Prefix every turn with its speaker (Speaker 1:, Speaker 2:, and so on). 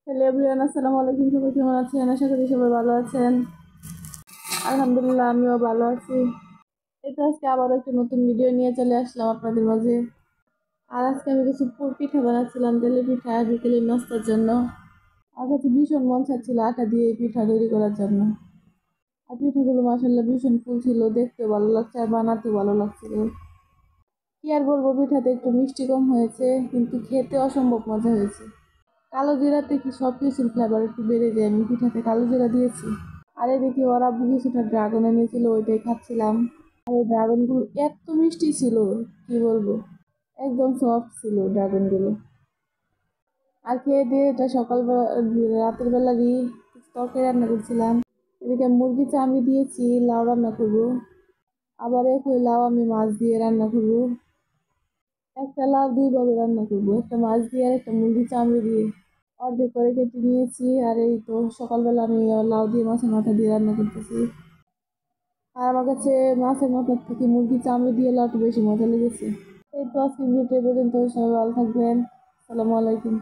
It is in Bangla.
Speaker 1: হ্যালো এভরিওয়ান, আসসালামু আলাইকুম। সবাই কেমন আছেন? আশা করি সবাই ভালো আছেন। আলহামদুলিল্লাহ, আমিও ভালো আছি। এই তো আজকে আবার একটা নতুন ভিডিও নিয়ে চলে আসলাম আপনাদের মাঝে। আর আজকে আমি কিছু পিঠা বানাচ্ছিলাম, তেলের পিঠা বিকেলের নাস্তার জন্য। আমার কাছে ভীষণ মন চাচ্ছিল আটা দিয়ে এই পিঠা তৈরি করার জন্য। আর পিঠাগুলো মাশাআল্লাহ ভীষণ ফুল ছিল, দেখতে ভালো লাগছে আর বানাতেও ভালো লাগছিল। কি আর বলবো, পিঠাতে একটু মিষ্টি কম হয়েছে, কিন্তু খেতে অসম্ভব মজা হয়েছে। কালো জিরাতে কি সব কিছুর ফ্লেভার একটু বেড়ে যায়। আমি পিঠাতে কালো জিরা দিয়েছি। আর এদিকে ওরা কিছুটা ড্রাগন এনেছিল, ওইটাই খাচ্ছিলাম। আর এই ড্রাগন গুলো এত মিষ্টি ছিল, কি বলবো, একদম সফট ছিল ড্রাগন গুলো। আর খেয়ে দিয়ে এটা রাতের বেলারই তরকারি রান্না করছিলাম। এদিকে মুরগি চামি দিয়েছি, লাউ রান্না করবো। আবার একই লাউ আমি মাছ দিয়ে রান্না করবো। একটা লাউ দুইভাবে রান্না করবো, একটা মাছ দিয়ে আর একটা মুরগি চামড়ি দিয়ে। অর্ধেক করে কেটে নিয়েছি। আর এই তো সকালবেলা আমি লাউ দিয়ে মাছের মাথা দিয়ে রান্না করতেছি। আর আমার কাছে মাছের মাথার থেকে মুরগি চামড়ি দিয়ে লাউটা বেশি মজা লেগেছে। এই তো আজকে ভিডিও পর্যন্ত, সবাই ভালো থাকবেন। আসসালামু আলাইকুম।